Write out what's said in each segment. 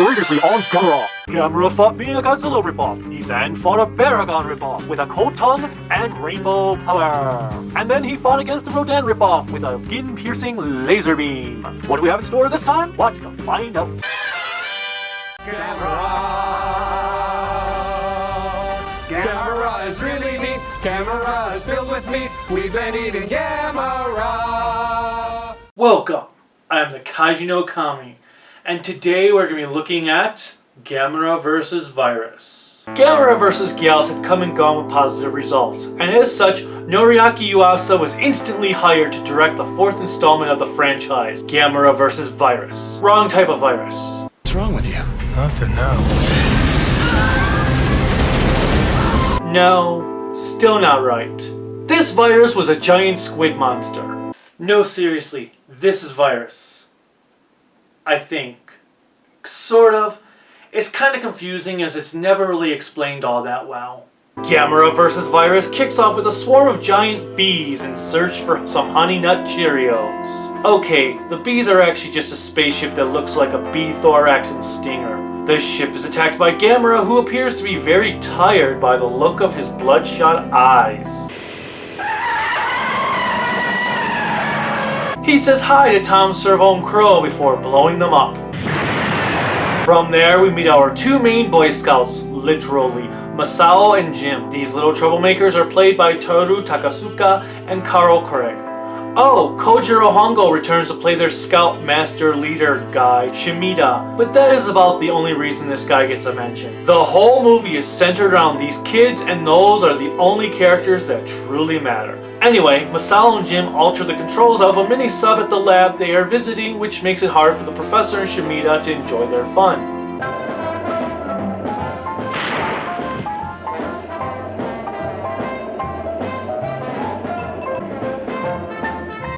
Previously on Gamera. Gamera fought being a Godzilla ripoff. He then fought a Baragon ripoff with a cold tongue and rainbow power. And then he fought against a Rodan ripoff with a skin-piercing laser beam. What do we have in store this time? Watch to find out. Gamera! Gamera is really neat. Gamera is filled with meat. We've been eating Gamera. Welcome. I am the Kaiju no Kami, and today we're going to be looking at Gamera vs. Virus. Gamera vs. Gyaos had come and gone with positive results, and as such, Noriaki Yuasa was instantly hired to direct the fourth installment of the franchise, Gamera vs. Virus. Wrong type of virus. What's wrong with you? Nothing, no. No, still not right. This virus was a giant squid monster. No, seriously, this is Virus. I think. Sort of. It's kind of confusing as it's never really explained all that well. Gamera vs. Virus kicks off with a swarm of giant bees in search for some Honey Nut Cheerios. Okay, the bees are actually just a spaceship that looks like a bee thorax and stinger. This ship is attacked by Gamera, who appears to be very tired by the look of his bloodshot eyes. He says hi to Tom Servo and Crow before blowing them up. From there, we meet our two main Boy Scouts, literally, Masao and Jim. These little troublemakers are played by Toru Takasuka and Carl Craig. Oh, Kojiro Hongo returns to play their scout master leader guy, Shimida, but that is about the only reason this guy gets a mention. The whole movie is centered around these kids, and those are the only characters that truly matter. Anyway, Masao and Jim alter the controls of a mini sub at the lab they are visiting, which makes it hard for the professor and Shimida to enjoy their fun.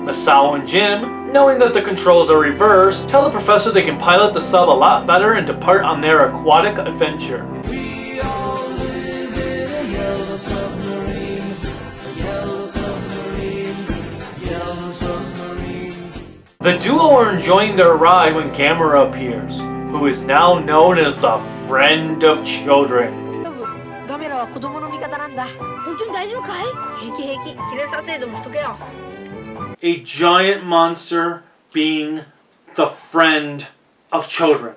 Masao and Jim, knowing that the controls are reversed, tell the professor they can pilot the sub a lot better and depart on their aquatic adventure. We all live in a yellow submarine, a yellow submarine, yellow submarine. The duo are enjoying their ride when Gamera appears, who is now known as the Friend of Children. ガメラは子供の味方なんだ。本当に大丈夫かい？平気平気。記念撮影でもしとけよ。 A giant monster being the friend of children.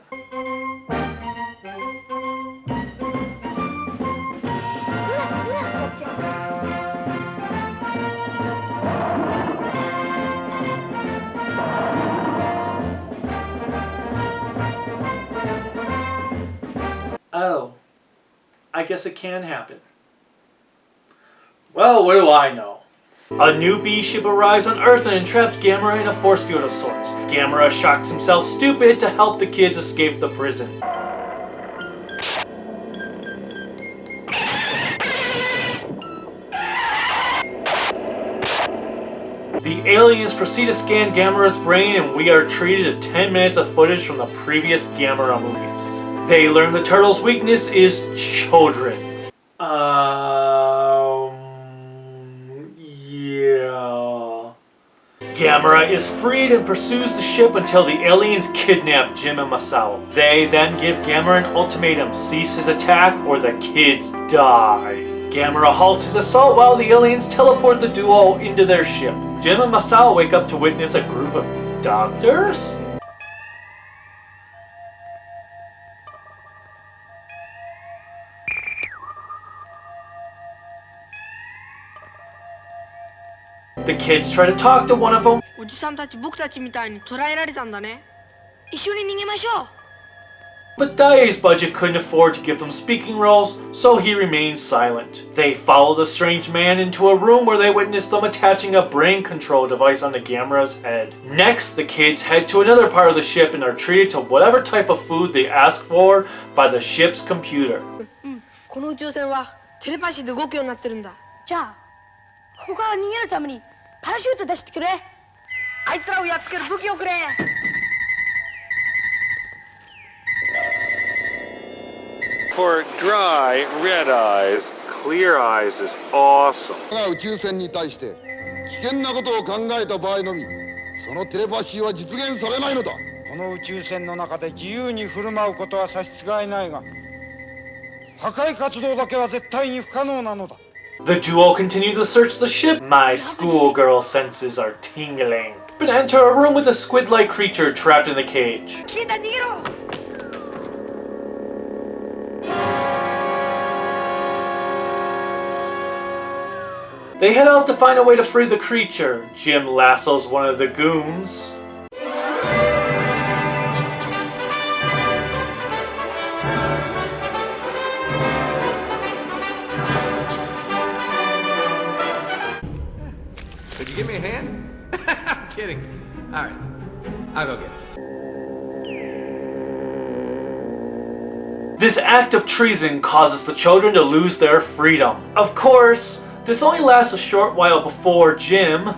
Oh, I guess it can happen. Well, what do I know? A new bee ship arrives on Earth and entraps Gamera in a force field of sorts. Gamera shocks himself stupid to help the kids escape the prison. The aliens proceed to scan Gamera's brain, and we are treated to 10 minutes of footage from the previous Gamera movies. They learn the turtle's weakness is children. Gamera is freed and pursues the ship until the aliens kidnap Jim and Masao. They then give Gamera an ultimatum: cease his attack or the kids die. Gamera halts his assault while the aliens teleport the duo into their ship. Jim and Masao wake up to witness a group of doctors? The kids try to talk to one of them. おじさんたち僕たちみたいに捕らえられたんだね。一緒に逃げましょう。 But Daiei's budget couldn't afford to give them speaking roles, so he remains silent. They follow the strange man into a room where they witness them attaching a brain control device onto Gamera's head. Next, the kids head to another part of the ship and are treated to whatever type of food they ask for by the ship's computer. この宇宙船はテレパシーで動くようになってるんだ。じゃあ、ここから逃げるためにパラシュート出してくれ。あいつらをやっつける武器をくれ。 For dry, red eyes, clear eyes is awesome. 宇宙船に対して危険なことを考えた場合のみそのテレパシーは実現されないのだ。この宇宙船の中で自由に振る舞うことは差し支えないが、破壊活動だけは絶対に不可能なのだ。The duo continue to search the ship. My schoolgirl senses are tingling. But enter a room with a squid-like creature trapped in the cage. 消えた、逃げろ。They head out to find a way to free the creature. Jim lassos one of the goons. Could you give me a hand? I'm kidding. All right, I'll go get it. This act of treason causes the children to lose their freedom. Of course, this only lasts a short while before Jim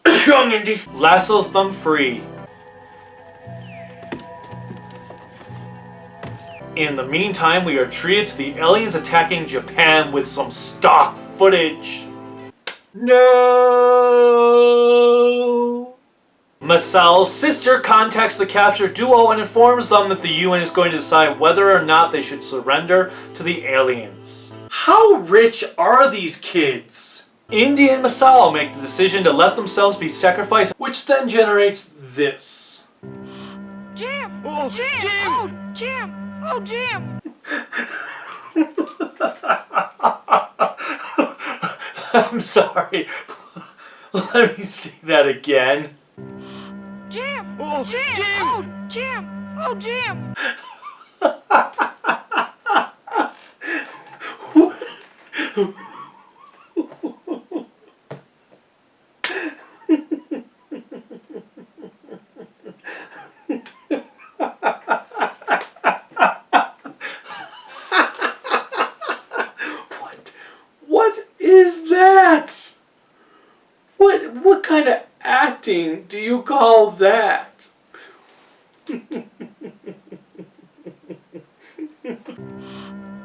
lassos them free. In the meantime, we are treated to the aliens attacking Japan with some stock footage. No! Masao's sister contacts the captured duo and informs them that the UN is going to decide whether or not they should surrender to the aliens. How rich are these kids? Indy and Masao make the decision to let themselves be sacrificed, which then generates this. Jim! Oh, Jim! Oh, Jim! Oh, Jim! I'm sorry. Let me see that again. Jim! Oh, Jim! Oh, Jim! Oh, Jim! What is that? What kind of acting do you call that?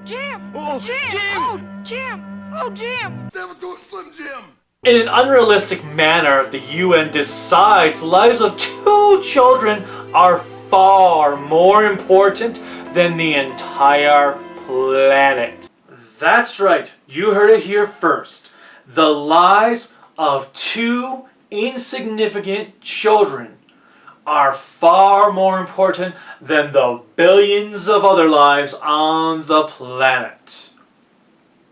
Jim! Oh, Jim! Oh, Jim! Oh, Jim! Never do it, Slim Jim. In an unrealistic manner, the UN decides the lives of 2 children are far more important than the entire planet. That's right, you heard it here first. The lives of 2 insignificant children are far more important than the billions of other lives on the planet.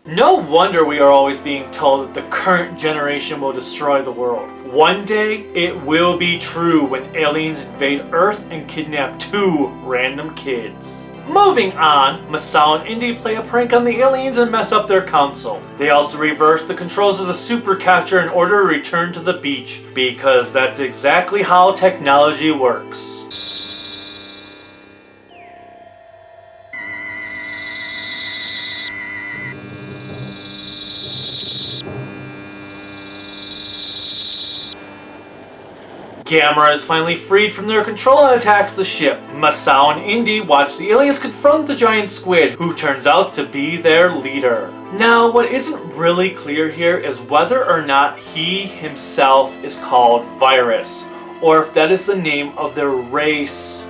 No wonder we are always being told that the current generation will destroy the world. One day, it will be true when aliens invade Earth and kidnap 2 random kids. Moving on, Masao and Indy play a prank on the aliens and mess up their console. They also reverse the controls of the supercatcher in order to return to the beach, because that's exactly how technology works. Gamera is finally freed from their control and attacks the ship. Masao and Indy watch the aliens confront the giant squid, who turns out to be their leader. Now, what isn't really clear here is whether or not he himself is called Viras, or if that is the name of their race,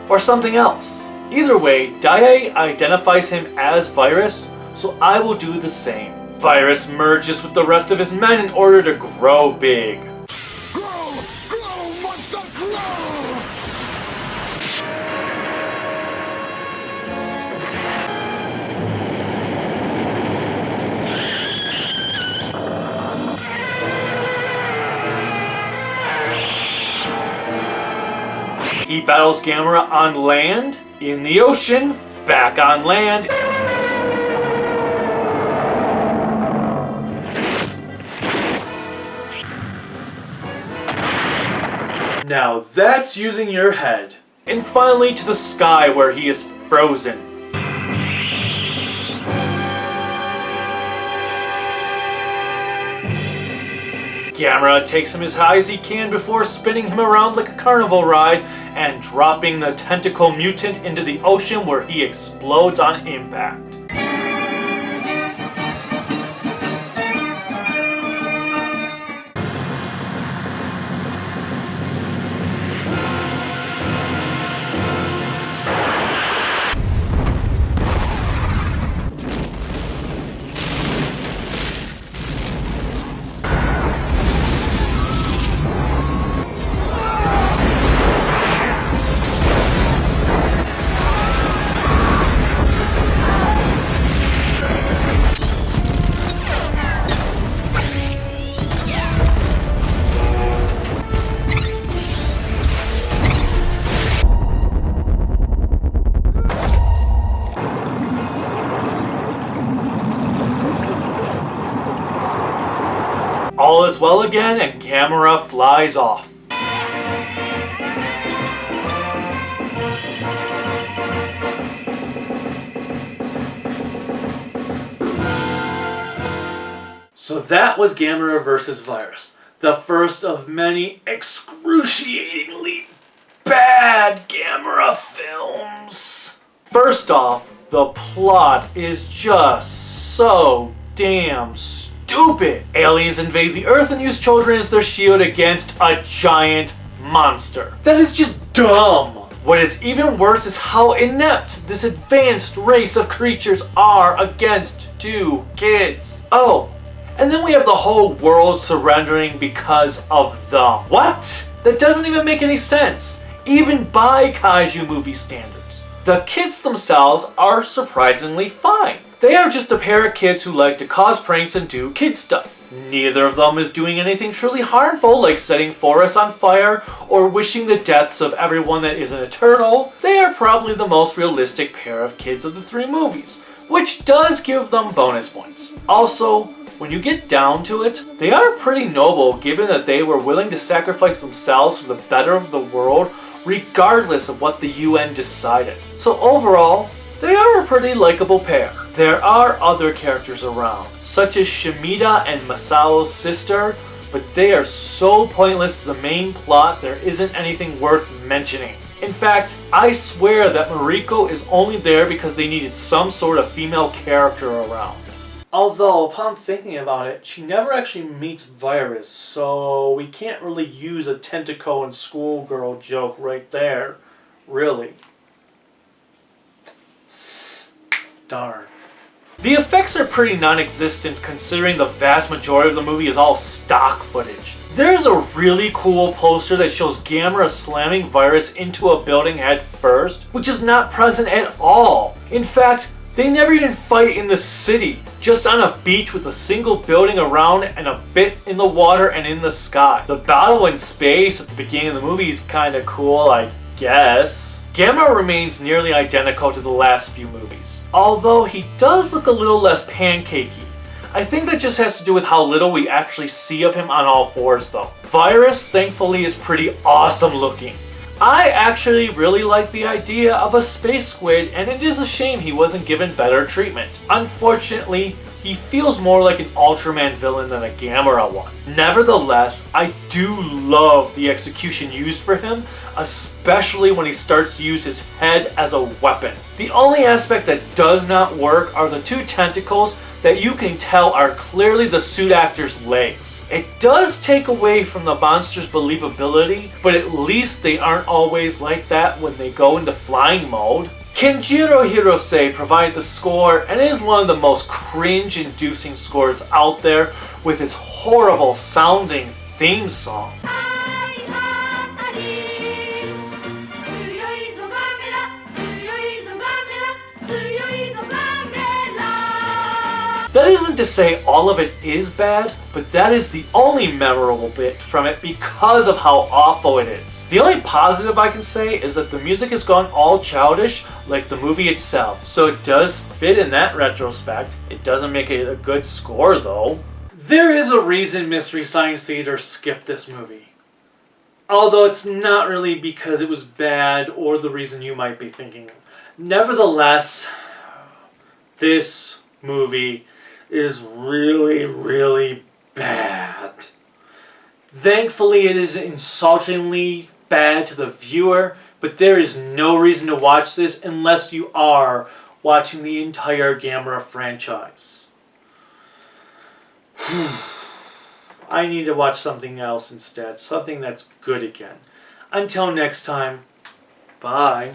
or something else. Either way, Daiei identifies him as Viras, so I will do the same. Viras merges with the rest of his men in order to grow big. He battles Gamera on land, in the ocean, back on land. Now that's using your head. And finally to the sky where he is frozen. Gamera takes him as high as he can before spinning him around like a carnival ride and dropping the tentacle mutant into the ocean where he explodes on impact. is well again and Gamera flies off. So that was Gamera vs. Virus, the first of many excruciatingly bad Gamera films. First off, the plot is just so damn stupid. Aliens invade the Earth and use children as their shield against a giant monster. That is just dumb. What is even worse is how inept this advanced race of creatures are against two kids. Oh, and then we have the whole world surrendering because of them. What? That doesn't even make any sense, even by Kaiju movie standards. The kids themselves are surprisingly fine. They are just a pair of kids who like to cause pranks and do kid stuff. Neither of them is doing anything truly harmful, like setting forests on fire or wishing the deaths of everyone that isn't a turtle. They are probably the most realistic pair of kids of the three movies, which does give them bonus points. Also, when you get down to it, they are pretty noble given that they were willing to sacrifice themselves for the better of the world regardless of what the UN decided. So overall, they are a pretty likable pair. There are other characters around, such as Shimida and Masao's sister, but they are so pointless to the main plot there isn't anything worth mentioning. In fact, I swear that Mariko is only there because they needed some sort of female character around. Although, upon thinking about it, she never actually meets Viras, so we can't really use a tentacle and schoolgirl joke right there, really. Darn. The effects are pretty non-existent considering the vast majority of the movie is all stock footage. There's a really cool poster that shows Gamera slamming Viras into a building head first, which is not present at all. In fact, they never even fight in the city, just on a beach with a single building around and a bit in the water and in the sky. The battle in space at the beginning of the movie is kinda cool, I guess. Gamera remains nearly identical to the last few movies, although he does look a little less pancakey. I think that just has to do with how little we actually see of him on all fours though. Viras, thankfully, is pretty awesome looking. I actually really like the idea of a space squid, and it is a shame he wasn't given better treatment. Unfortunately, he feels more like an Ultraman villain than a Gamera one. Nevertheless, I do love the execution used for him, especially when he starts to use his head as a weapon. The only aspect that does not work are the two tentacles that you can tell are clearly the suit actor's legs. It does take away from the monster's believability, but at least they aren't always like that when they go into flying mode. Kenjiro Hirose provided the score, and it is one of the most cringe-inducing scores out there with its horrible sounding theme song. That isn't to say all of it is bad, but that is the only memorable bit from it because of how awful it is. The only positive I can say is that the music has gone all childish like the movie itself, so it does fit in that retrospect. It doesn't make it a good score though. There is a reason Mystery Science Theater skipped this movie. Although it's not really because it was bad or the reason you might be thinking. Nevertheless, this movie is really, really bad. Thankfully, it is insultingly bad to the viewer, but there is no reason to watch this unless you are watching the entire Gamera franchise. I need to watch something else instead, something that's good again. Until next time, bye.